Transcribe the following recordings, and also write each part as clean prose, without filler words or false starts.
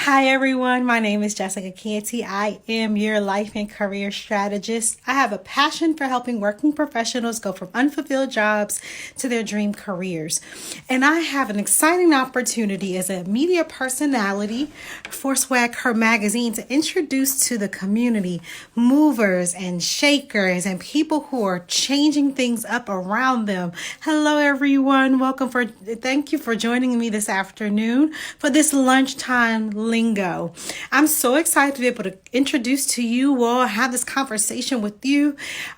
Hi everyone, my name is Jessica Canty. I am your life and career strategist. I have a passion for helping working professionals go from unfulfilled jobs to their dream careers. And I have an exciting opportunity as a media personality for Swag Her magazine to introduce to the community movers and shakers and people who are changing things up around them. Hello everyone. Thank you for joining me this afternoon for this lunchtime lingo. I'm so excited to be able to introduce to you all, have this conversation with you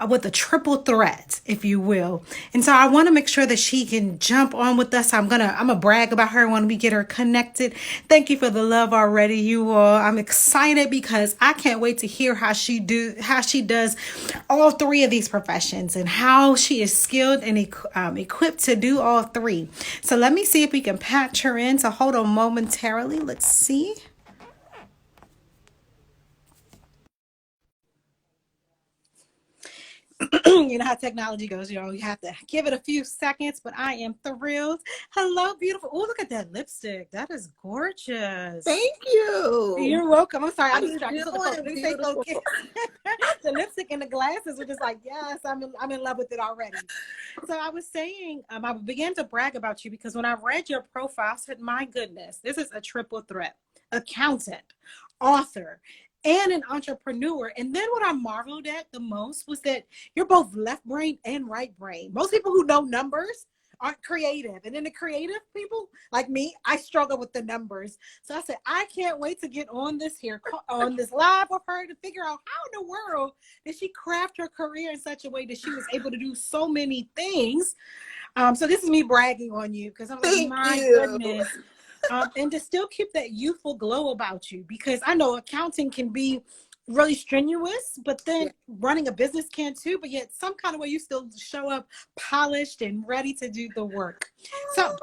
with a triple threat, if you will. And so I want to make sure that she can jump on with us. I'm gonna brag about her when we get her connected. Thank you for the love already, you all. I'm excited because I can't wait to hear how she does all three of these professions and how she is skilled and equipped to do all three. So let me see if we can patch her in. So hold on momentarily. Let's see. You know how technology goes, you have to give it a few seconds, but I am thrilled. Hello, beautiful. Oh, look at that lipstick. That is gorgeous. Thank you. You're welcome. I'm sorry, I How just you tried to focus. doing, Let me stay beautiful? focused. The lipstick and the glasses were just like, yes, I'm in love with it already. So I was saying, I began to brag about you because when I read your profile, I said, my goodness, this is a triple threat: accountant, author, and an entrepreneur. And then what I marveled at the most was that you're both left brain and right brain. Most people who know numbers aren't creative. And then the creative people like me, I struggle with the numbers. So I said, I can't wait to get on this live with her to figure out how in the world did she craft her career in such a way that she was able to do so many things. So this is me bragging on you because I'm like, Thank my you. goodness. And to still keep that youthful glow about you, because I know accounting can be really strenuous, but then Yeah. running a business can too, but yet some kind of way you still show up polished and ready to do the work. So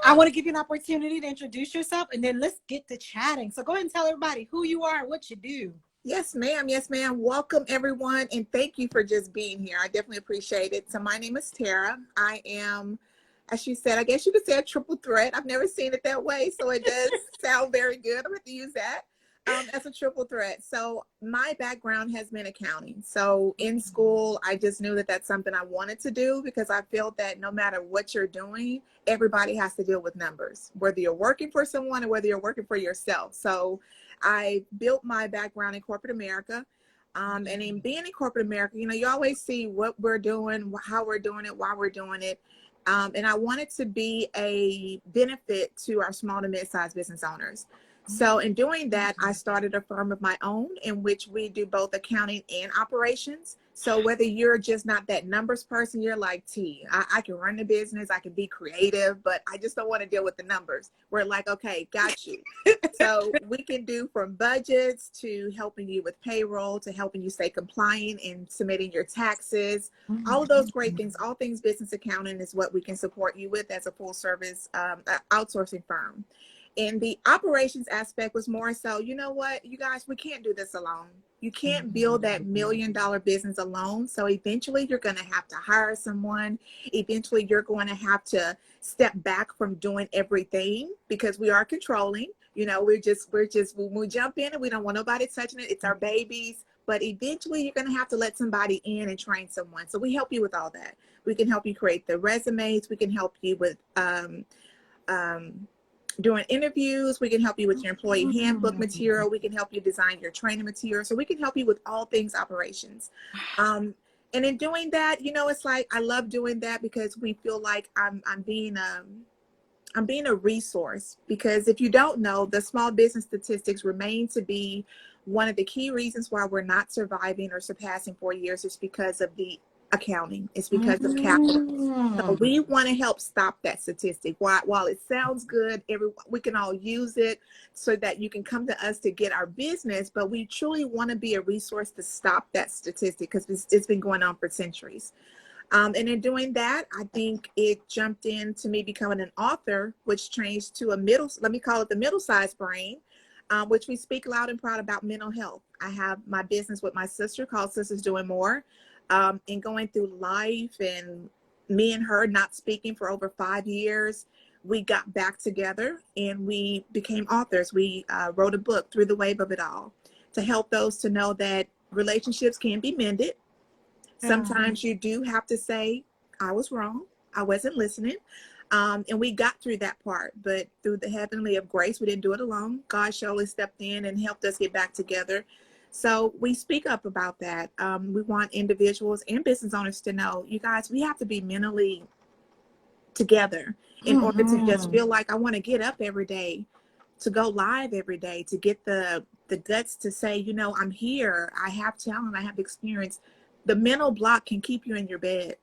I want to give you an opportunity to introduce yourself and then let's get to chatting. So go ahead and tell everybody who you are and what you do. Yes, ma'am. Yes, ma'am. Welcome, everyone. And thank you for just being here. I definitely appreciate it. So my name is Tara. I am, as she said, I guess you could say a triple threat. I've never seen it that way. So it does sound very good. I'm going to use that as a triple threat. So my background has been accounting. So in school, I just knew that that's something I wanted to do because I felt that no matter what you're doing, everybody has to deal with numbers, whether you're working for someone or whether you're working for yourself. So I built my background in corporate America. And in being in corporate America, you always see what we're doing, how we're doing it, why we're doing it. And I wanted to be a benefit to our small to mid-sized business owners. So in doing that, I started a firm of my own in which we do both accounting and operations. So whether you're just not that numbers person, you're like, I can run the business, I can be creative, but I just don't want to deal with the numbers. We're like, okay, got you. So we can do from budgets to helping you with payroll to helping you stay compliant in submitting your taxes. All of those great things, all things business accounting is what we can support you with as a full service outsourcing firm. And the operations aspect was more so, you know what, you guys, we can't do this alone. You can't build that $1 million business alone. So eventually you're going to have to hire someone. Eventually you're going to have to step back from doing everything because we are controlling. We're just when we jump in and we don't want nobody touching it. It's our babies. But eventually you're going to have to let somebody in and train someone. So we help you with all that. We can help you create the resumes. We can help you with doing interviews. We can help you with your employee handbook material. We can help you design your training material. So we can help you with all things operations. And in doing that, it's like I love doing that because we feel like I'm being a resource. Because if you don't know, the small business statistics remain to be one of the key reasons why we're not surviving or surpassing 4 years is because of the accounting. It's because of capital. So we want to help stop that statistic. While it sounds good, we can all use it so that you can come to us to get our business, but we truly want to be a resource to stop that statistic because it's been going on for centuries. And in doing that, I think it jumped into me becoming an author, which changed to let me call it the middle-sized brain, which we speak loud and proud about mental health. I have my business with my sister called Sisters Doing More. And going through life and me and her not speaking for over 5 years, we got back together and we became authors. We wrote a book, Through the Wave of It All, to help those to know that relationships can be mended. Yeah. Sometimes you do have to say, I was wrong. I wasn't listening. And we got through that part, but through the heavenly of grace, we didn't do it alone. God surely stepped in and helped us get back together. So we speak up about that. We want individuals and business owners to know, you guys, we have to be mentally together in order to just Hmm. feel like I want to get up every day, to go live every day, to get the guts to say, I'm here. I have talent. I have experience. The mental block can keep you in your bed.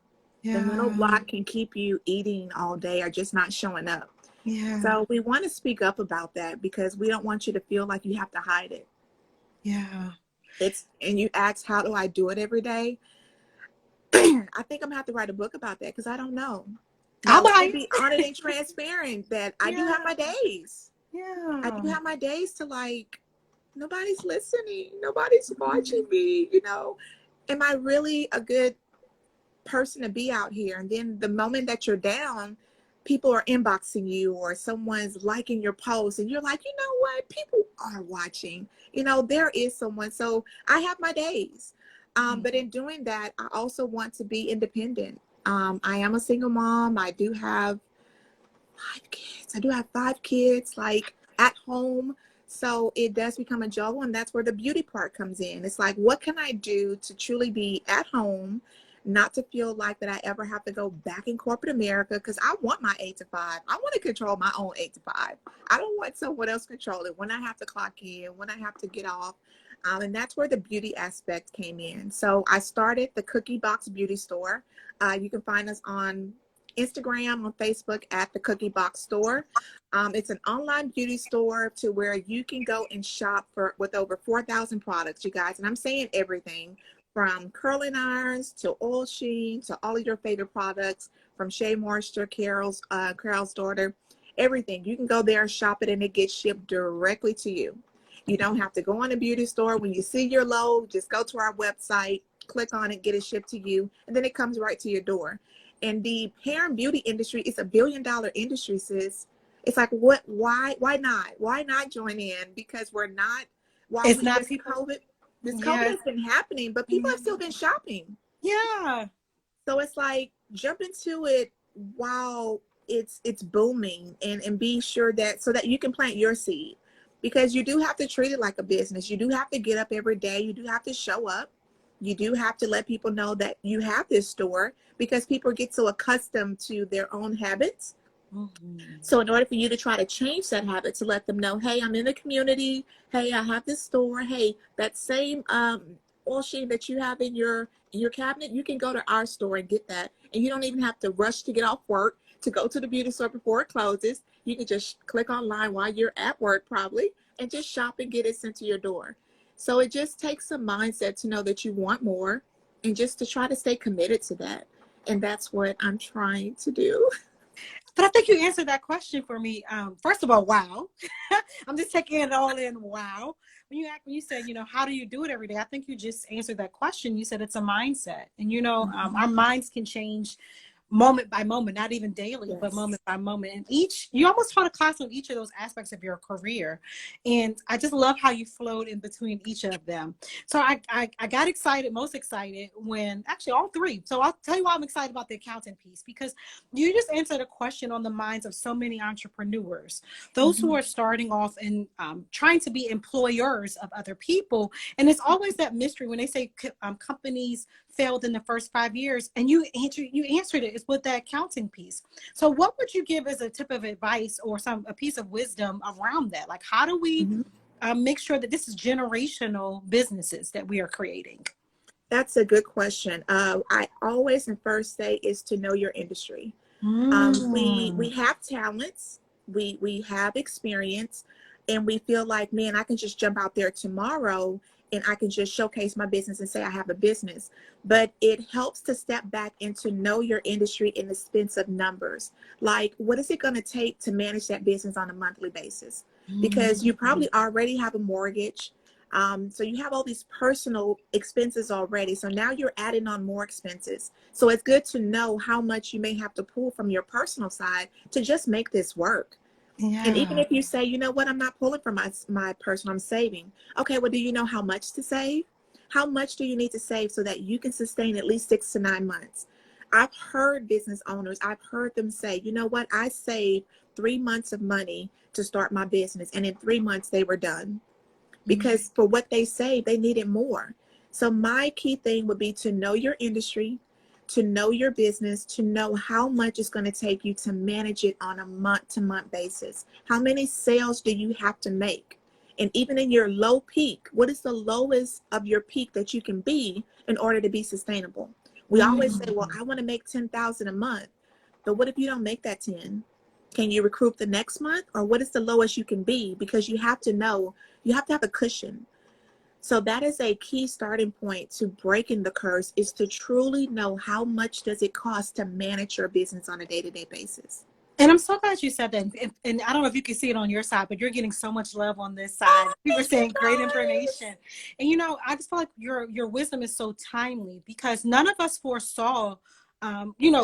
The mental Yeah. block can keep you eating all day or just not showing up. Yeah. So we want to speak up about that because we don't want you to feel like you have to hide it. Yeah. And you ask, how do I do it every day? I think I'm gonna have to write a book about that because I don't know. I'll To buy be honest and transparent that I do have it. my days. I Yeah. do have my days to like, nobody's listening, nobody's watching me, Am I really a good person to be out here? And then the moment that you're down, people are inboxing you or someone's liking your post and you're like, you know what, people are watching, there is someone. So I have my days, but in doing that I also want to be independent. I am a single mom. I do have 5 kids. I do have 5 kids, like at home. So it does become a juggle, and that's where the beauty part comes in. It's like, what can I do to truly be at home, not to feel like that I ever have to go back in corporate America? Because I want my 8 to 5. I want to control my own 8 to 5. I don't want someone else control it when I have to clock in, when I have to get off. And that's where the beauty aspect came in. So I started the Cookie Box Beauty Store. You can find us on Instagram, on Facebook at the Cookie Box Store. It's an online beauty store to where you can go and shop with over 4,000 products, you guys. And I'm saying everything from curling irons to oil sheen to all of your favorite products, from Shea Moisture, Carol's daughter, everything. You can go there and shop it and it gets shipped directly to you. You don't have to go on a beauty store. When you see your logo, just go to our website, click on it, get it shipped to you, and then it comes right to your door. And the hair and beauty industry is $1 billion industry, sis. It's like, why not? Why not join in? Because we're not, while It's we not this people. COVID, this COVID Yeah. has been happening, but people have still been shopping. Yeah. So it's like, jump into it while it's booming, and be sure that, so that you can plant your seed, because you do have to treat it like a business. You do have to get up every day. You do have to show up. You do have to let people know that you have this store, because people get so accustomed to their own habits. Mhm. So in order for you to try to change that habit, to let them know, hey, I'm in the community. Hey, I have this store. Hey, that same oil sheen that you have in your cabinet, you can go to our store and get that. And you don't even have to rush to get off work to go to the beauty store before it closes. You can just click online while you're at work probably and just shop and get it sent to your door. So it just takes a mindset to know that you want more and just to try to stay committed to that. And that's what I'm trying to do. But I think you answered that question for me. First of all, wow. I'm just taking it all in. Wow. When you said, how do you do it every day? I think you just answered that question. You said it's a mindset, and Mhm. our minds can change moment by moment, not even daily, but Yes. moment by moment. And you almost taught a class on each of those aspects of your career. And I just love how you flowed in between each of them. So I got excited, most excited when actually all three. So I'll tell you why I'm excited about the accounting piece, because you just answered a question on the minds of so many entrepreneurs, those who Mhm. are starting off and trying to be employers of other people. And it's always that mystery when they say companies failed in the first 5 years, and you answered it. It's with that accounting piece. So what would you give as a tip of advice or a piece of wisdom around that? Like, how do we Mhm. make sure that this is generational businesses that we are creating? That's a good question. I always and first say is to know your industry. We Mm. have talents, we have experience, and we feel like, man, I can just jump out there tomorrow and I can just showcase my business and say I have a business. But it helps to step back and to know your industry in the sense of numbers. Like, what is it going to take to manage that business on a monthly basis? Because you Mm. probably already have a mortgage. So you have all these personal expenses already. So now you're adding on more expenses. So it's good to know how much you may have to pull from your personal side to just make this work. And even Yeah. if you say, you know what, I'm not pulling from my personal, I'm saving. Okay, well, do you know how much to save? How much do you need to save so that you can sustain at least 6 to 9 months? I've heard business owners, I've heard them say, you know what, I saved 3 months of money to start my business. And in 3 months, they were done because for what they say, they needed more. So my key thing would be to know your industry, to know your business, to know how much it's going to take you to manage it on a month to month basis. How many sales do you have to make? And even in your low peak, what is the lowest of your peak that you can be in order to be sustainable? We always say, well, I want to make 10,000 a month, but what if you don't make that 10? Can you recruit the next month? Or what is the lowest you can be? Because you have to know, you have to have a cushion. So that is a key starting point to breaking the curse, is to truly know how much does it cost to manage your business on a day-to-day basis. And I'm so glad you said that. And I don't know if you can see it on your side, but you're getting so much love on this side. Oh, People are thank you saying great guys. information. And I just feel like your wisdom is so timely because none of us foresaw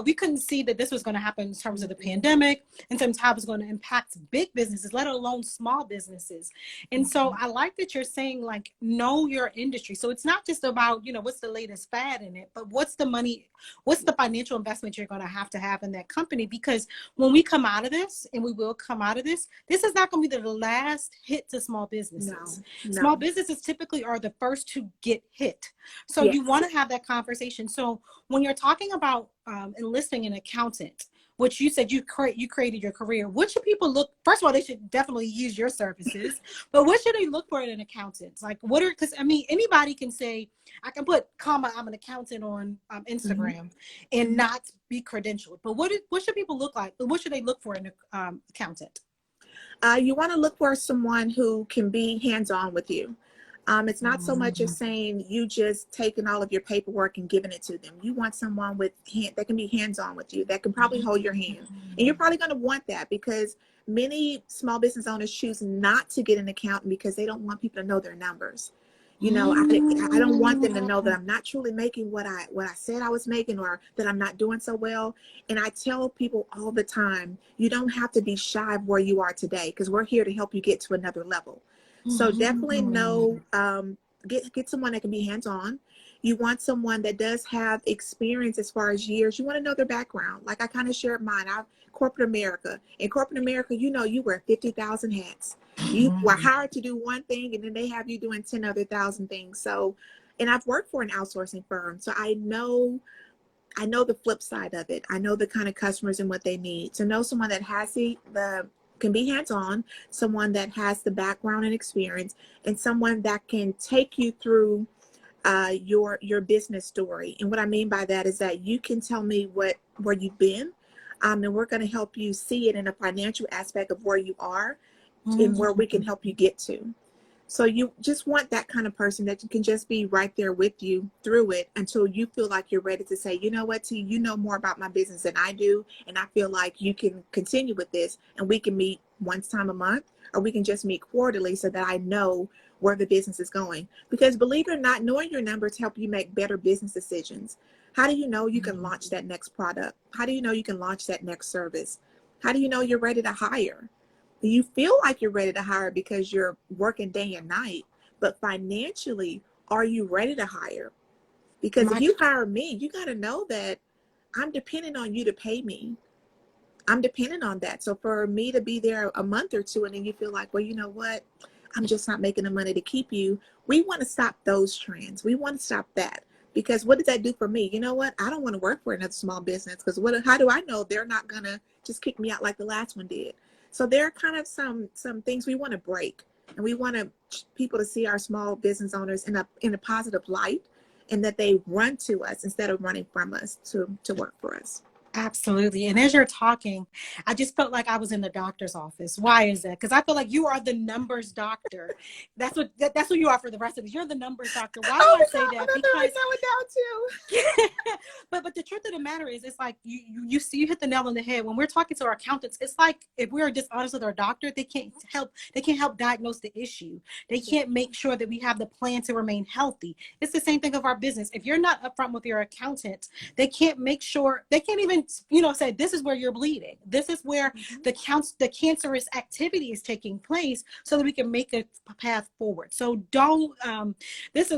we couldn't see that this was going to happen in terms of the pandemic and sometimes how it was going to impact big businesses, let alone small businesses. And so I like that you're saying, like, know your industry. So it's not just about, what's the latest fad in it, but what's the money, what's the financial investment you're going to have in that company? Because when we come out of this, and we will come out of this, this is not going to be the last hit to small businesses. No, Small no. businesses typically are the first to get hit. So you Yes. want to have that conversation. So when you're talking about enlisting an accountant, which you said you created your career, what should people look? First of all, they should definitely use your services, but what should they look for in an accountant? Like, because anybody can say, I can put comma, I'm an accountant on Mm-hmm. Instagram and not be credentialed. But what should people look like? What should they look for in an accountant? You want to look for someone who can be hands-on with you. It's not so much as saying you just taking all of your paperwork and giving it to them. You want someone that can be hands-on with you, that can probably hold your hand. And you're probably going to want that because many small business owners choose not to get an accountant because they don't want people to know their numbers. I don't want them to know that I'm not truly making what I said I was making, or that I'm not doing so well. And I tell people all the time, you don't have to be shy of where you are today because we're here to help you get to another level. So definitely know, get someone that can be hands-on. You want someone that does have experience as far as years. You want to know their background. Like I kind of shared mine. Corporate America. In corporate America, you wear 50,000 hats. You were hired to do one thing and then they have you doing 10 other thousand things. So, and I've worked for an outsourcing firm. So I know the flip side of it. I know the kind of customers and what they need. To know someone that has the can be hands-on, someone that has the background and experience, and someone that can take you through your business story. And what I mean by that is that you can tell me where you've been, and we're going to help you see it in a financial aspect of where you are and where we can help you get to. So you just want that kind of person that can just be right there with you through it until you feel like you're ready to say, you know what, T, you know more about my business than I do. And I feel like you can continue with this and we can meet once time a month, or we can just meet quarterly so that I know where the business is going. Because believe it or not, knowing your numbers help you make better business decisions. How do you know you can launch that next product? How do you know you can launch that next service? How do you know you're ready to hire? You feel like you're ready to hire because you're working day and night, but financially, are you ready to hire? Because if My you hire me, you got to know that I'm dependent on you to pay me. I'm dependent on that. So for me to be there a month or two and then you feel like, well, you know what? I'm just not making the money to keep you. We want to stop those trends. We want to stop that. Because what does that do for me? You know what? I don't want to work for another small business because how do I know they're not gonna just kick me out like the last one did? So there are kind of some things we want to break, and we want people to see our small business owners in a positive light, and that they run to us instead of running from us to work for us. Absolutely. And as you're talking, I just felt like I was in the doctor's office. Why is that? Because I feel like you are the numbers doctor. That's what you are for the rest of us. You're the numbers doctor. Why do Oh I my say God, that? I'm gonna Because write that one down too. but the truth of the matter is, it's like you see, you hit the nail on the head. When we're talking to our accountants, it's like if we're dishonest with our doctor, they can't help diagnose the issue. They Yeah. can't make sure that we have the plan to remain healthy. It's the same thing of our business. If you're not upfront with your accountant, they can't make sure, they can't even, say this is where you're bleeding. This is where Mhm. the cancerous activity is taking place, so that we can make a path forward. So don't is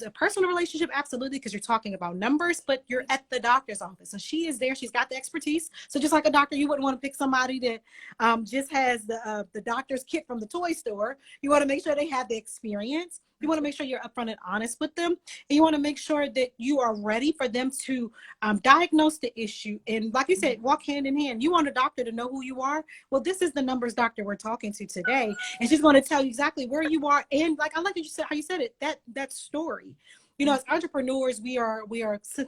a personal relationship, absolutely, because you're talking about numbers, but you're at the doctor's office. So she is there. She's got the expertise. So just like a doctor, you wouldn't want to pick somebody that just has the doctor's kit from the toy store. You want to make sure they have the experience. You want to make sure you're upfront and honest with them. And you want to make sure that you are ready for them to diagnose the issue. And like you said, walk hand in hand. You want a doctor to know who you are. Well, this is the numbers doctor we're talking to today. And she's going to tell you exactly where you are. And like I like that you said, how you said it, that story. As entrepreneurs, we are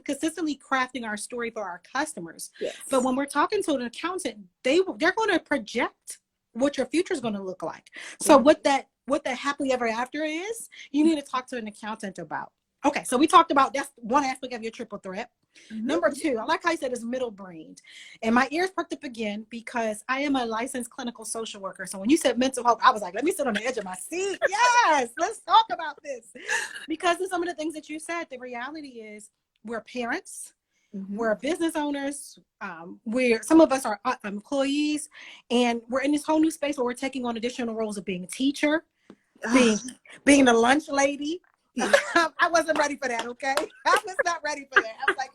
consistently crafting our story for our customers. But Yes. when we're talking to an accountant, they're going to project what your future is going to look like. So Yeah. what that happily ever after is, you need to talk to an accountant about. Okay, so we talked about, that's one aspect of your triple threat. Mhm. Number two, I like how you said, is middle brained. And my ears perked up again because I am a licensed clinical social worker. So when you said mental health, I was like, let me sit on the edge of my seat. Yes, let's talk about this. Because of some of the things that you said, the reality is we're parents, Mhm. we're business owners, we're some of us are employees, and we're in this whole new space where we're taking on additional roles of being a teacher, being Ah, being the lunch lady. yeah. I wasn't ready for that. Okay, I was not ready for that. I was like,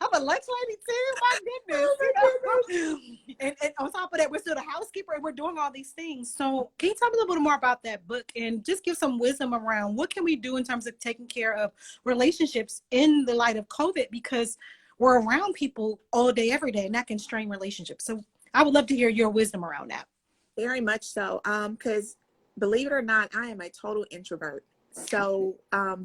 I'm a lunch lady too. My goodness, Oh my goodness. And on top of that, we're still the housekeeper, and we're doing all these things. So, can you tell me a little bit more about that book, and just give some wisdom around what can we do in terms of taking care of relationships in the light of COVID? Because we're around people all day, every day, and that can strain relationships. So, I would love to hear your wisdom around that. Very much so. Because believe it or not, I am a total introvert. So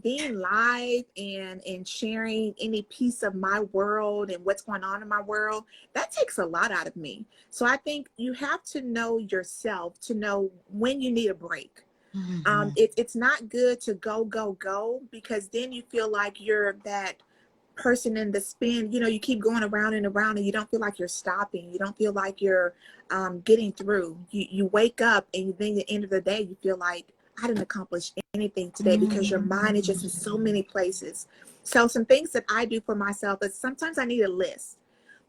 being live and sharing any piece of my world and what's going on in my world, that takes a lot out of me. So I think you have to know yourself to know when you need a break. Mhm. It's not good to go because then you feel like you're that person in the spin. You keep going around and around and you don't feel like you're stopping. You don't feel like you're getting through. You wake up and then at the end of the day you feel like I didn't accomplish anything today because your mind is just in so many places. So some things that I do for myself is sometimes I need a list.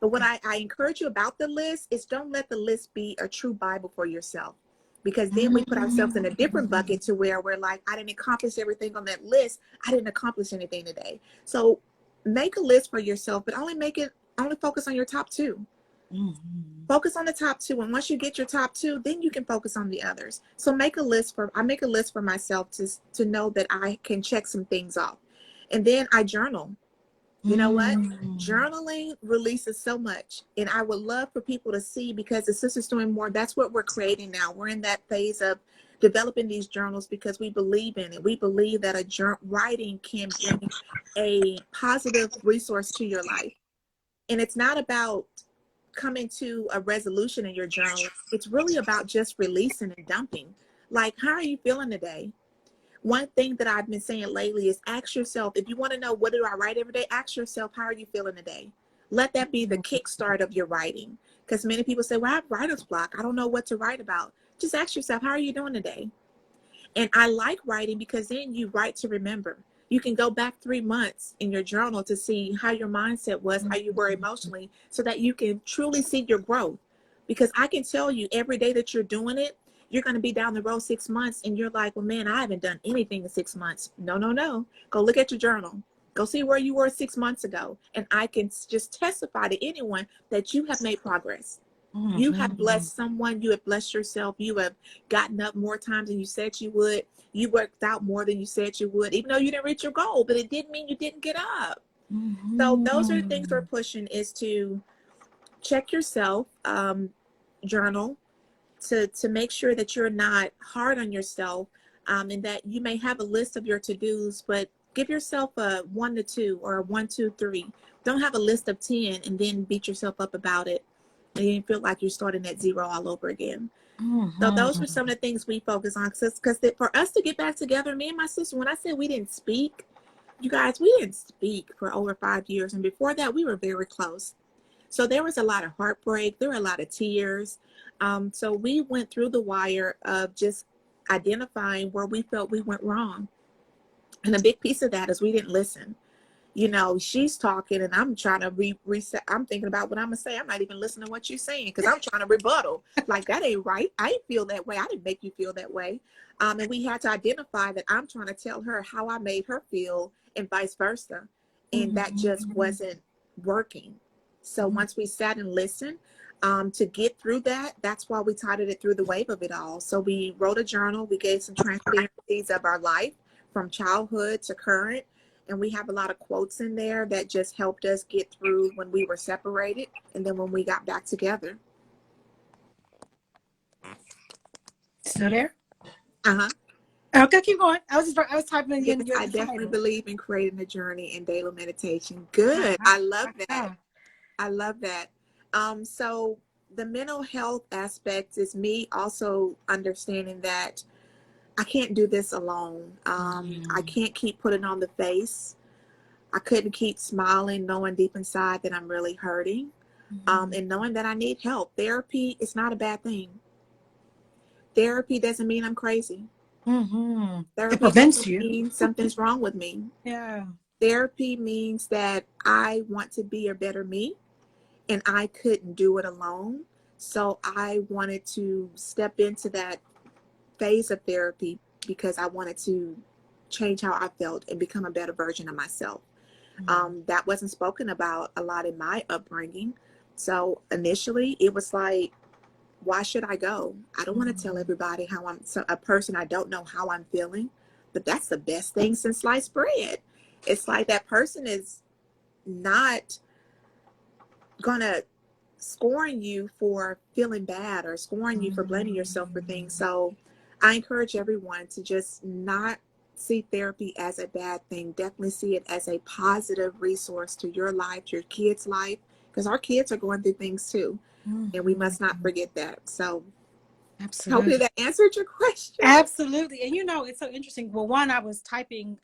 But what I encourage you about the list is don't let the list be a true Bible for yourself, because then we put ourselves in a different bucket to where we're like, I didn't accomplish everything on that list. I didn't accomplish anything today. So make a list for yourself, but only focus on your top two. Mhm. Focus on the top two. And once you get your top two, then you can focus on the others. So I make a list for myself to know that I can check some things off. And then I journal. You know what? Mhm. Journaling releases so much. And I would love for people to see, because the Sisters Doing More, that's what we're creating now. We're in that phase of developing these journals because we believe in it. We believe that writing can bring a positive resource to your life. And it's not about coming to a resolution in your journal. It's really about just releasing and dumping. Like, how are you feeling today? One thing that I've been saying lately is ask yourself, if you want to know what do I write every day, ask yourself, how are you feeling today? Let that be the kickstart of your writing. Because many people say, well, I have writer's block. I don't know what to write about. Just ask yourself, how are you doing today? And I like writing because then you write to remember. You can go back 3 months in your journal to see how your mindset was, how you were emotionally, so that you can truly see your growth. Because I can tell you every day that you're doing it, you're going to be down the road 6 months and you're like, well, man, I haven't done anything in 6 months. No, no, no. Go look at your journal. Go see where you were 6 months ago. And I can just testify to anyone that you have made progress. You have Mhm. blessed someone. You have blessed yourself. You have gotten up more times than you said you would. You worked out more than you said you would, even though you didn't reach your goal, but it didn't mean you didn't get up. So those are the things we're Mhm. pushing, is to check yourself, journal, to make sure that you're not hard on yourself, and that you may have a list of your to-dos, but Give yourself a 1 to 2 or a 1, 2, 3. Don't have a list of 10 and then beat yourself up about it. And you feel like you're starting at zero all over again. So those were some of the things we focus on. Because for us to get back together, me and my sister, when I said we didn't speak, you guys, we didn't speak for over 5 years. And before that, we were very close. So there was a lot of heartbreak. There were a lot of tears. So we went through the wire of just identifying where we felt we went wrong. And a big piece of that is we didn't listen. You know, she's talking and I'm trying to reset. I'm thinking about what I'm going to say. I'm not even listening to what you're saying because I'm trying to rebuttal. Like, that ain't right. I didn't feel that way. I didn't make you feel that way. And we had to identify that I'm trying to tell her how I made her feel and vice versa. And that just wasn't working. So once we sat and listened, to get through that, that's why we titled it Through the Wave of It All. So we wrote a journal. We gave some transparencies of our life from childhood to current. And we have a lot of quotes in there that just helped us get through when we were separated and then when we got back together. Still there? Uh-huh. Okay, keep going. I was typing in I definitely believe in creating a journey in daily meditation. Good. I love that. I love that. So the mental health aspect is me also understanding that I can't do this alone. I can't keep putting on the face. I couldn't keep smiling, knowing deep inside that I'm really hurting, and knowing that I need help. Therapy is not a bad thing. Therapy doesn't mean I'm crazy. Therapy it prevents you. Means something's wrong with me. Yeah. Therapy means that I want to be a better me, and I couldn't do it alone. So I wanted to step into that phase of therapy because I wanted to change how I felt and become a better version of myself. That wasn't spoken about a lot in my upbringing. So initially it was like, why should I go? I don't want to tell everybody how a person I don't know how I'm feeling, but that's the best thing since sliced bread. It's like that person is not gonna scoring you for feeling bad or scoring you for blaming yourself for things. So I encourage everyone to just not see therapy as a bad thing. Definitely see it as a positive resource to your life, to your kids' life, because our kids are going through things too. And we must not forget that. So absolutely, hopefully that answered your question. Absolutely. And it's so interesting. Well, one, I was typing,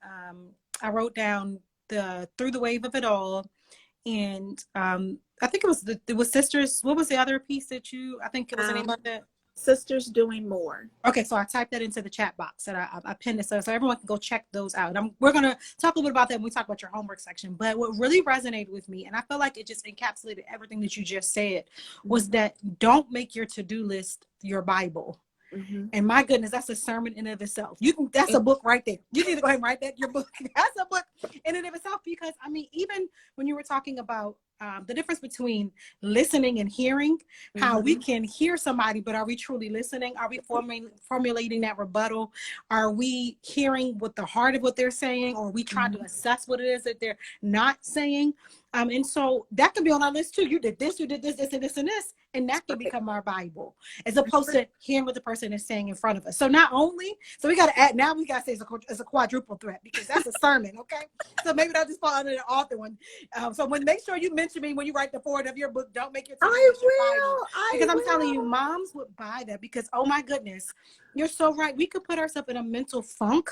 I wrote down the Through the Wave of It All. And I think it was Sisters. What was the other piece that I think it was the name of it? Sisters Doing More. Okay, so I typed that into the chat box and I pinned it so everyone can go check those out. We're going to talk a little bit about that when we talk about your homework section. But what really resonated with me, and I feel like it just encapsulated everything that you just said, was that don't make your to-do list your Bible. And my goodness, that's a sermon in and of itself. That's a book right there. You need to go ahead and write that your book. That's a book in and of itself, because I mean, even when you were talking about the difference between listening and hearing, how we can hear somebody, but are we truly listening? Are we formulating that rebuttal? Are we hearing with the heart of what they're saying, or are we trying to assess what it is that they're not saying? And so that could be on our list too. You did this, and this, and that can become our Bible, as opposed to hearing what the person is saying in front of us. So we got to add, now we got to say it's a quadruple threat, because that's a sermon, okay? So maybe that'll just fall under the author one. So make sure you mention me when you write the forward of your book. Don't make it your Bible, because I'm telling you, moms would buy that, because oh my goodness, you're so right. We could put ourselves in a mental funk.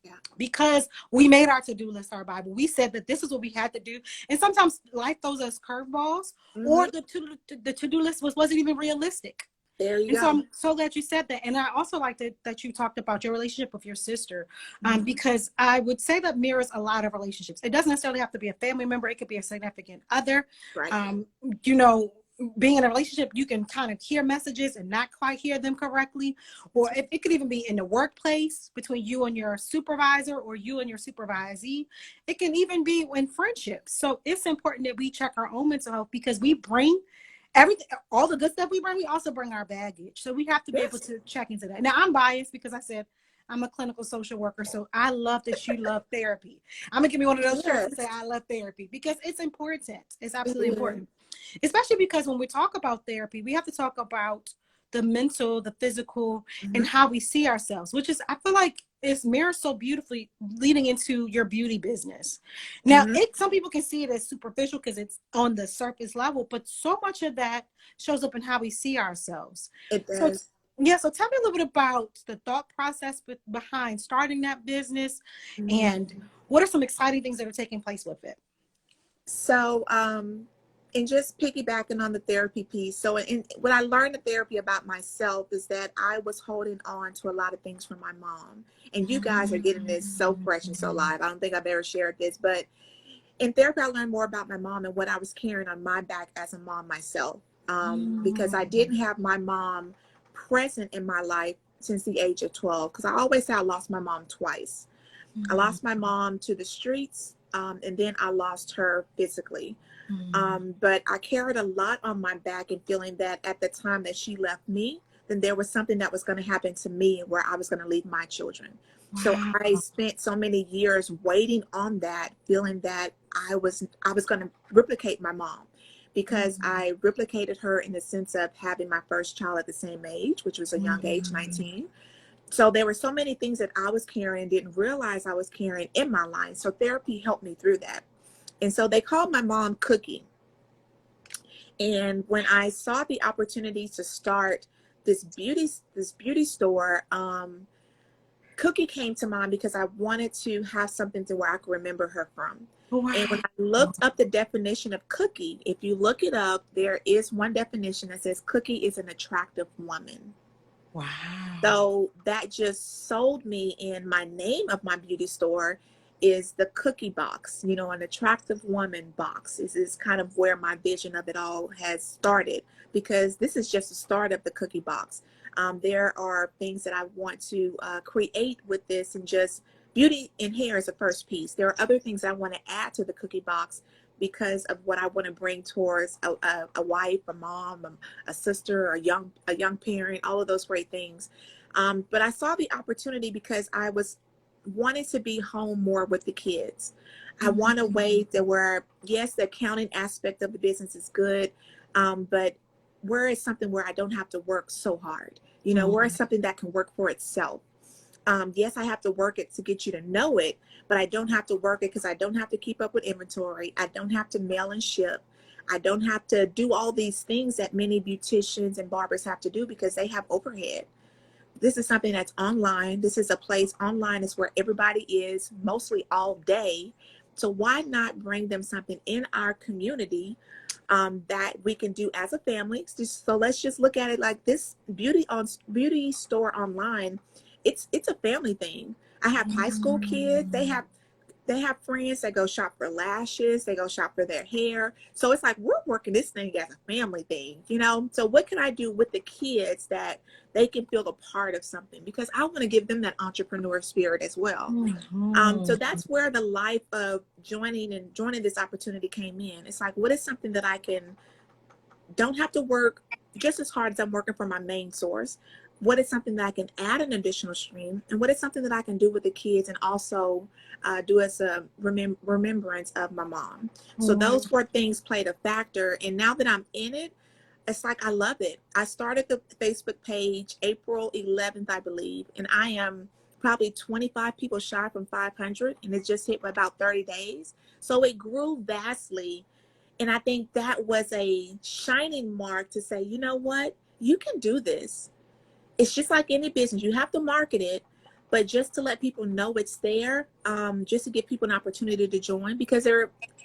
Yeah. Because we made our to-do list our Bible. We said that this is what we had to do. And sometimes life throws us curveballs, or the to-do list wasn't even realistic. There you go. So I'm so glad you said that. And I also like that you talked about your relationship with your sister, because I would say that mirrors a lot of relationships. It doesn't necessarily have to be a family member. It could be a significant other. Right. Being in a relationship, you can kind of hear messages and not quite hear them correctly. Or it could even be in the workplace between you and your supervisor, or you and your supervisee. It can even be in friendships. So it's important that we check our own mental health, because we bring everything, all the good stuff we bring, we also bring our baggage. So we have to be able to check into that. Now, I'm biased because I said I'm a clinical social worker, so I love that you love therapy. I'm gonna give me one of those shirts and say I love therapy, because it's important. It's absolutely important. Especially because when we talk about therapy, we have to talk about the mental, the physical, and how we see ourselves, which is, I feel like is mirrored so beautifully leading into your beauty business. Now, Mhm. some people can see it as superficial because it's on the surface level, but so much of that shows up in how we see ourselves. It So, does. yeah, so tell me a little bit about the thought process behind starting that business, and what are some exciting things that are taking place with it? So, and just piggybacking on the therapy piece. So, what I learned in therapy about myself is that I was holding on to a lot of things from my mom. And you guys are getting this so fresh and so live. I don't think I've ever shared this, but in therapy, I learned more about my mom and what I was carrying on my back as a mom myself. Because I didn't have my mom present in my life since the age of 12. Because I always say I lost my mom twice. I lost my mom to the streets, and then I lost her physically. But I carried a lot on my back and feeling that at the time that she left me, then there was something that was going to happen to me where I was going to leave my children. So Wow. I spent so many years waiting on that, feeling that I was going to replicate my mom, because I replicated her in the sense of having my first child at the same age, which was a young age, 19. So there were so many things that I was carrying, didn't realize I was carrying in my line. So therapy helped me through that. And so they called my mom Cookie. And when I saw the opportunity to start this beauty store, Cookie came to mind because I wanted to have something to where I could remember her from. And when Wow. I looked up the definition of cookie, if you look it up, there is one definition that says cookie is an attractive woman. Wow. So that just sold me, in my name of my beauty store is the cookie box, an attractive woman box. This is kind of where my vision of it all has started, because this is just the start of the cookie box. There are things that I want to create with this, and just beauty and hair is the first piece. There are other things I want to add to the cookie box because of what I want to bring towards a wife, a mom, a sister, a young parent, all of those great things. But I saw the opportunity because I was wanting to be home more with the kids. I want a way that where, yes, the accounting aspect of the business is good, but where is something where I don't have to work so hard? Where is something that can work for itself? Yes, I have to work it to get you to know it, but I don't have to work it because I don't have to keep up with inventory. I don't have to mail and ship. I don't have to do all these things that many beauticians and barbers have to do because they have overhead. This is something that's online. This is a place online is where everybody is mostly all day. So why not bring them something in our community that we can do as a family? So let's just look at it like this: beauty store online. It's a family thing. I have high school kids. They have friends that go shop for lashes, they go shop for their hair. So it's like we're working this thing as a family thing. So what can I do with the kids that they can feel a part of something? Because I want to give them that entrepreneur spirit as well. So that's where the life of joining this opportunity came in. It's like, what is something that I can don't have to work just as hard as I'm working for my main source? What is something that I can add an additional stream? And what is something that I can do with the kids and also do as a remembrance of my mom? So those four things played a factor. And now that I'm in it, it's like I love it. I started the Facebook page April 11th, I believe, and I am probably 25 people shy from 500, and it just hit for about 30 days. So it grew vastly, and I think that was a shining mark to say, you know what? You can do this. It's just like any business. You have to market it, but just to let people know it's there, just to give people an opportunity to join, because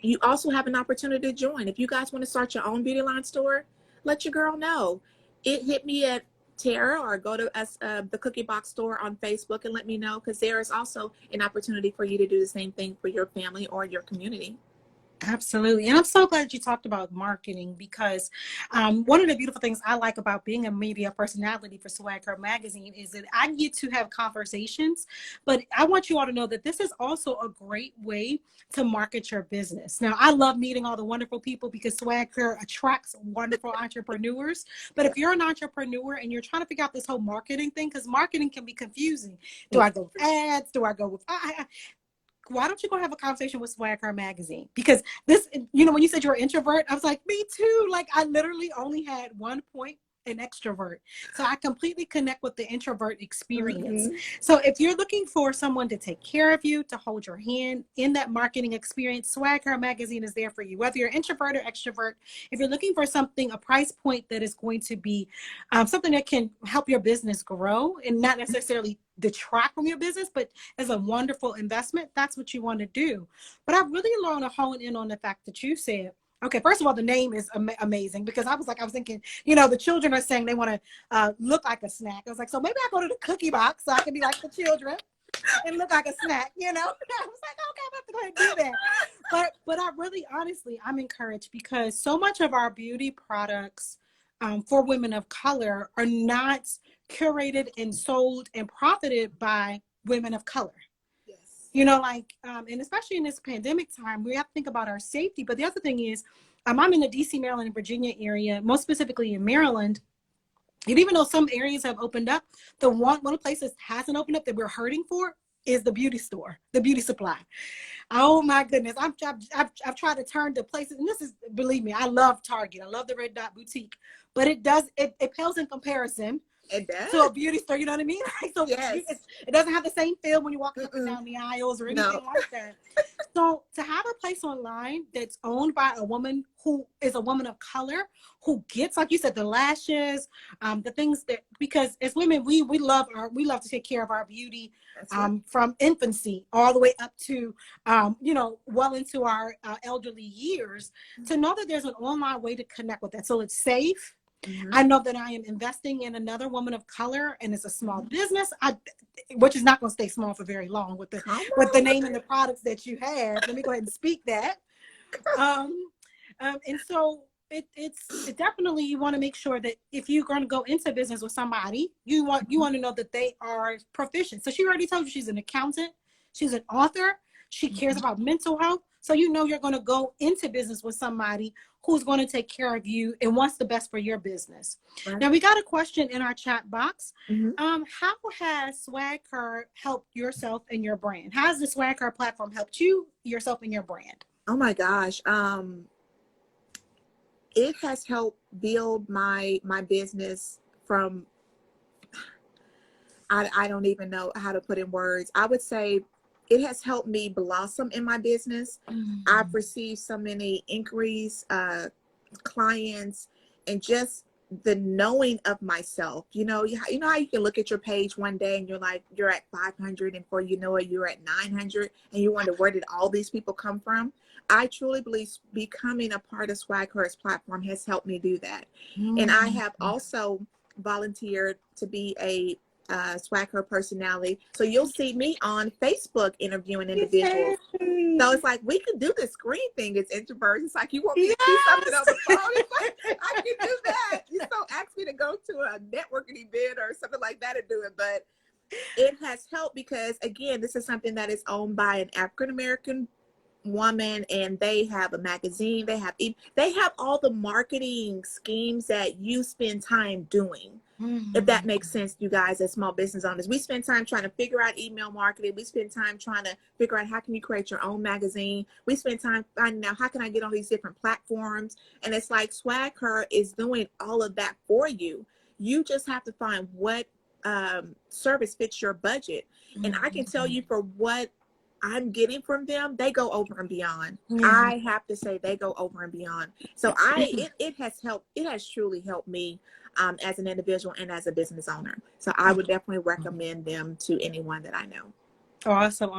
you also have an opportunity to join. If you guys want to start your own beauty line store, let your girl know. It hit me at Tara, or go to us, the Cookie Box store on Facebook, and let me know, because there is also an opportunity for you to do the same thing for your family or your community. Absolutely. And I'm so glad you talked about marketing, because one of the beautiful things I like about being a media personality for Swag Her Magazine is that I get to have conversations, but I want you all to know that this is also a great way to market your business. Now, I love meeting all the wonderful people because Swag Her attracts wonderful entrepreneurs. But if you're an entrepreneur and you're trying to figure out this whole marketing thing, because marketing can be confusing. Do I go with ads? Do I go with why don't you go have a conversation with Swag Her Magazine? Because this, when you said you're an introvert, I was like, me too. Like, I literally only had one point an extrovert. So I completely connect with the introvert experience. Mm-hmm. So if you're looking for someone to take care of you, to hold your hand in that marketing experience, Swag Her Magazine is there for you. Whether you're introvert or extrovert, if you're looking for something, a price point that is going to be something that can help your business grow and not necessarily detract from your business, but as a wonderful investment, that's what you want to do. But I really want to hone in on the fact that you said, okay, first of all, the name is amazing, because I was thinking, the children are saying they want to look like a snack. I was like, so maybe I go to the cookie box so I can be like the children and look like a snack, I was like, okay, I'm going to have to go ahead and do that. But I really, honestly, I'm encouraged, because so much of our beauty products for women of color are not curated and sold and profited by women of color. And especially in this pandemic time, we have to think about our safety. But the other thing is, I'm in the DC, Maryland, and Virginia area, most specifically in Maryland. And even though some areas have opened up, the one of the places hasn't opened up that we're hurting for is the beauty store, the beauty supply. Oh my goodness. I've tried to turn to places, and this is, believe me, I love Target. I love the Red Dot Boutique, but it pales in comparison to a beauty store, you know what I mean? So yes. It doesn't have the same feel when you walk up and down the aisles or anything like that. So to have a place online that's owned by a woman who is a woman of color, who gets, like you said, the lashes, the things that, because as women, we love to take care of our beauty from infancy all the way up to, well into our elderly years, to know that there's an online way to connect with that. So it's safe. Mm-hmm. I know that I am investing in another woman of color, and it's a small business, which is not going to stay small for very long with the name and the products that you have. Let me go ahead and speak that. And so it's definitely, you want to make sure that if you're going to go into business with somebody, you want to know that they are proficient. So she already told you she's an accountant, she's an author, she cares about mental health. So you're going to go into business with somebody who's going to take care of you and wants the best for your business. Right. Now, we got a question in our chat box. Mm-hmm. How has Swag Her helped yourself and your brand? How has the Swag Her platform helped you, yourself, and your brand? Oh my gosh. It has helped build my business from, I don't even know how to put in words. I would say it has helped me blossom in my business. Mm-hmm. I've received so many inquiries, clients, and just the knowing of myself. You know how you can look at your page one day and you're at 500, and before you know it, you're at 900, and you wonder, where did all these people come from? I truly believe becoming a part of Swag Her's platform has helped me do that. Mm-hmm. And I have also volunteered to be a Swag Her personality. So you'll see me on Facebook interviewing individuals. Yay. So it's like, we can do the screen thing as introverts. It's like, you want me to do something on the phone? It's like, I can do that. You so ask me to go to a networking event or something like that and do it. But it has helped because, again, this is something that is owned by an African-American woman, and they have a magazine. They have all the marketing schemes that you spend time doing. Mm-hmm. If that makes sense, you guys, as small business owners, we spend time trying to figure out email marketing. We spend time trying to figure out how can you create your own magazine. We spend time finding out how can I get on these different platforms. And it's like Swag Her is doing all of that for you. You just have to find what service fits your budget. Mm-hmm. And I can tell you, for what I'm getting from them, they go over and beyond. Yeah. I have to say, they go over and beyond. So it has helped. It has truly helped me as an individual and as a business owner. So I would definitely recommend them to anyone that I know. Awesome.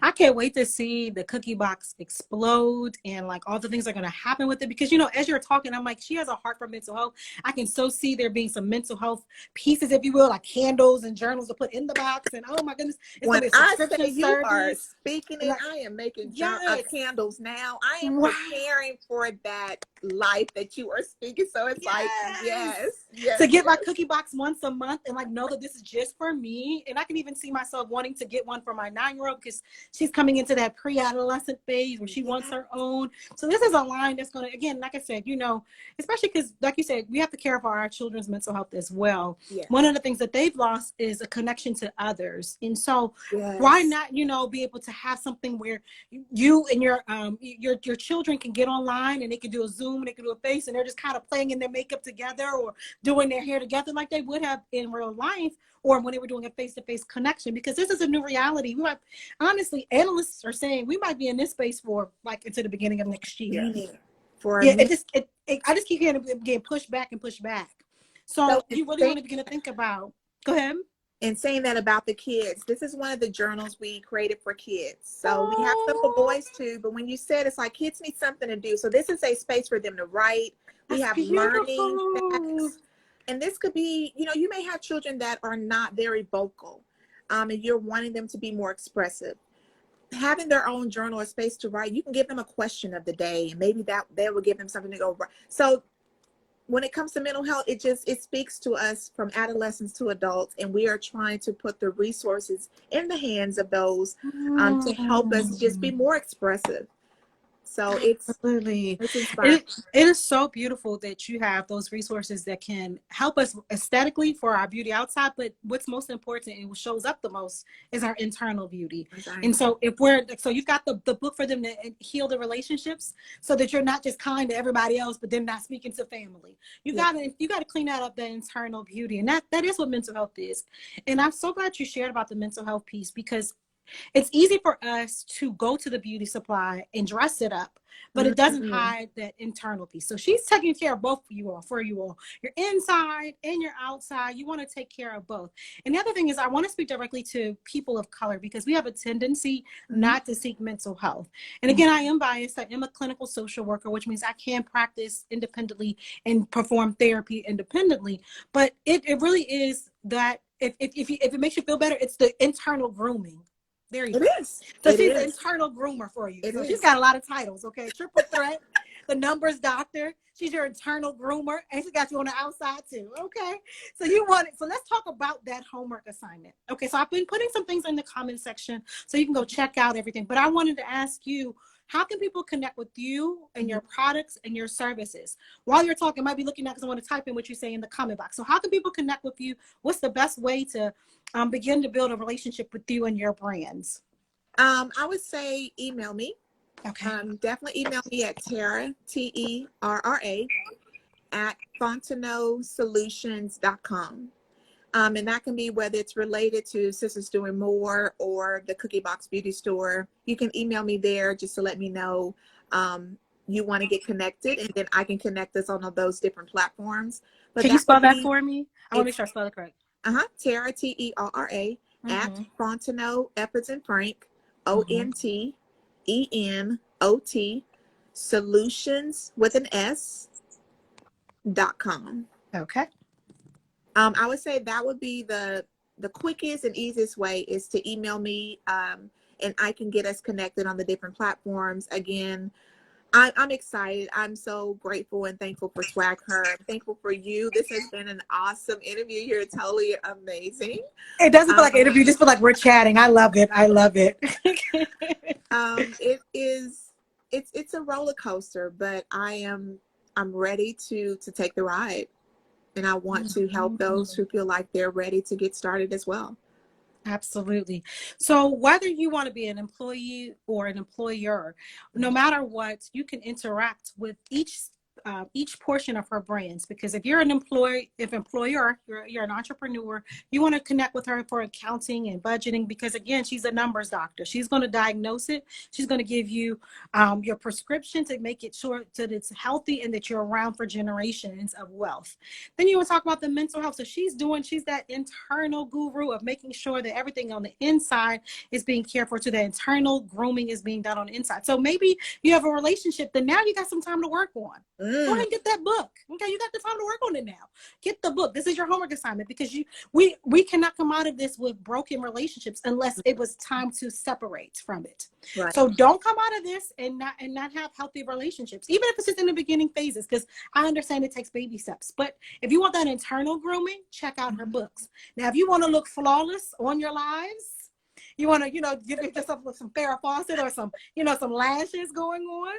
I can't wait to see the cookie box explode and like all the things that are going to happen with it, because, as you're talking, I'm like, she has a heart for mental health. I can so see there being some mental health pieces, if you will, like candles and journals to put in the box. And oh my goodness, it's when going to be a subscription I say service. You are speaking it, I am making candles now. I am preparing for that life that you are speaking. So it's yes. To get my cookie box once a month and like know that this is just for me. And I can even see myself wanting to get one for my 9-year-old because she's coming into that pre-adolescent phase where she wants her own. So this is a line that's going to, again, like I said, you know, especially because, like you said, we have to care for our children's mental health as well. Yeah. One of the things that they've lost is a connection to others. And so Yes. why not, you know, be able to have something where you and your children can get online and they can do a Zoom, they can do a face, and they're just kind of playing in their makeup together or doing their hair together like they would have in real life, or when they were doing a face-to-face connection, because this is a new reality. We might, honestly, analysts are saying we might be in this space for like into the beginning of next year. Yeah, I just keep hearing it getting pushed back and pushed back. So you really want to begin to think about. Go ahead. And saying that about the kids, this is one of the journals we created for kids. So we have some for boys too, but when you said it's like kids need something to do. So this is a space for them to write. We have learning facts. And this could be, you know, you may have children that are not very vocal, and you're wanting them to be more expressive. Having their own journal or space to write, you can give them a question of the day, and maybe that will give them something to go write. So when it comes to mental health, it speaks to us from adolescents to adults, and we are trying to put the resources in the hands of those to help us just be more expressive. So it's inspiring. It is so beautiful that you have those resources that can help us aesthetically for our beauty outside, but what's most important and what shows up the most is our internal beauty. Right. And so you've got the book for them to heal the relationships so that you're not just kind to everybody else, but then not speaking to family. You gotta clean that up, the internal beauty. And that is what mental health is. And I'm so glad you shared about the mental health piece, because it's easy for us to go to the beauty supply and dress it up, but it doesn't hide that internal piece. So she's taking care of both for you all. Your inside and your outside. You want to take care of both. And the other thing is, I want to speak directly to people of color, because we have a tendency not to seek mental health. And again, I am biased. I am a clinical social worker, which means I can practice independently and perform therapy independently. But it really is that if it makes you feel better, it's the internal grooming. There you go. It is. So she's an internal groomer for you. So she's got a lot of titles, okay? Triple threat, the numbers doctor. She's your internal groomer, and she got you on the outside too, okay? So let's talk about that homework assignment. Okay, so I've been putting some things in the comment section so you can go check out everything. But I wanted to ask you, how can people connect with you and your products and your services? While you're talking, I might be looking at, because I want to type in what you say in the comment box. So how can people connect with you? What's the best way to begin to build a relationship with you and your brands? I would say email me. Okay. Definitely email me at Terra, TERRA, at FontenotSolutions.com. And that can be whether it's related to Sisters Doing More or the Cookie Box Beauty Store. You can email me there just to let me know you want to get connected, and then I can connect us on all those different platforms. But can you spell that for me? I want to make sure I spell it correct. Terra, TERRA, at Fontenot, Efforts and Frank, ONTENOT, Solutions with an S.com. Okay. I would say that would be the quickest and easiest way, is to email me, and I can get us connected on the different platforms. Again, I'm excited. I'm so grateful and thankful for Swag Her. I'm thankful for you. This has been an awesome interview. You're totally amazing. It doesn't feel like an interview. Just feel like we're chatting. I love it. I love it. It's a roller coaster, but I'm ready to take the ride. And I want to help those who feel like they're ready to get started as well. Absolutely. So whether you want to be an employee or an employer, no matter what, you can interact with each portion of her brands, because if you're an employer, you're an entrepreneur, you want to connect with her for accounting and budgeting, because again, she's a numbers doctor. She's going to diagnose it. She's going to give you your prescription to make it sure that it's healthy and that you're around for generations of wealth. Then you want to talk about the mental health. So she's that internal guru of making sure that everything on the inside is being cared for, so the internal grooming is being done on the inside. So maybe you have a relationship that now you got some time to work on. Go ahead and get that book. Okay, you got the time to work on it now. Get the book. This is your homework assignment, because we cannot come out of this with broken relationships unless it was time to separate from it. Right. So don't come out of this and not have healthy relationships, even if it's just in the beginning phases, because I understand it takes baby steps. But if you want that internal grooming, check out her books. Now, if you want to look flawless on your lives, you want to, give yourself some Farrah Fawcett or some, some lashes going on,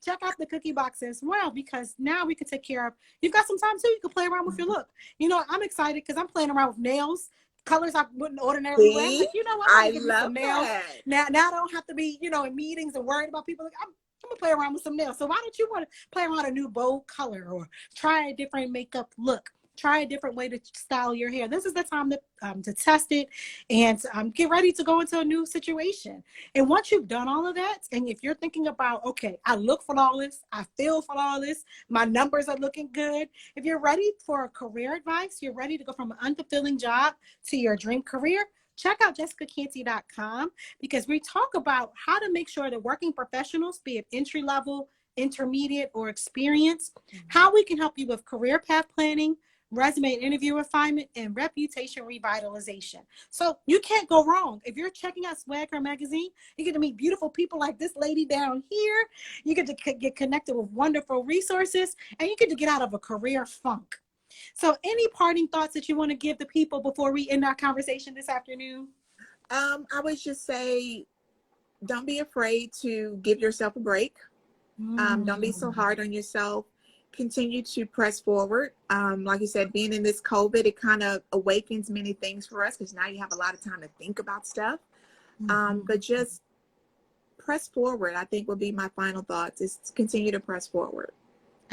check out the cookie box as well, because now we can take care of, you've got some time too, you can play around with your look. I'm excited because I'm playing around with nails, colors I wouldn't ordinarily wear. I'm See, like, I'm I gonna give me love some nails. that. Now I don't have to be, in meetings and worried about people. Like, I'm gonna play around with some nails. So why don't you want to play around a new bold color or try a different makeup look? Try a different way to style your hair. This is the time to test it and get ready to go into a new situation. And once you've done all of that, and if you're thinking about, okay, I look flawless, I feel flawless, my numbers are looking good. If you're ready for career advice, you're ready to go from an unfulfilling job to your dream career, check out jessicacanty.com, because we talk about how to make sure that working professionals, be it entry level, intermediate, or experienced, how we can help you with career path planning, resume and interview refinement, and reputation revitalization. So you can't go wrong. If you're checking out Swagger Magazine, you get to meet beautiful people like this lady down here. You get to get connected with wonderful resources, and you get to get out of a career funk. So any parting thoughts that you want to give the people before we end our conversation this afternoon? I would just say, don't be afraid to give yourself a break. Don't be so hard on yourself. Continue to press forward. Like you said, being in this COVID, it kind of awakens many things for us, because now you have a lot of time to think about stuff. But just press forward, I think, would be my final thoughts, is to continue to press forward.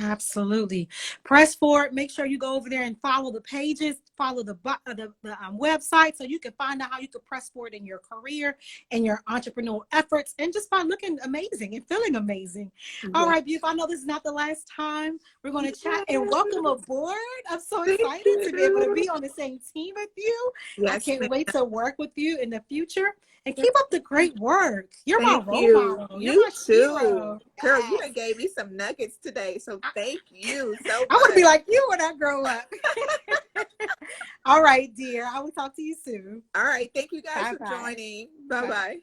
Absolutely. Press forward. Make sure you go over there and follow the pages, follow the website, so you can find out how you can press forward in your career and your entrepreneurial efforts, and just by looking amazing and feeling amazing. Yeah. All right, beautiful. I know this is not the last time we're going to chat, and welcome aboard. I'm so excited to be able to be on the same team with you. Yes, I can't wait to work with you in the future. And keep up the great work. You're my role model. You're my hero. Girl, you done gave me some nuggets today. So thank you so much. I want to be like you when I grow up. All right, dear. I will talk to you soon. All right. Thank you guys for joining. Bye-bye.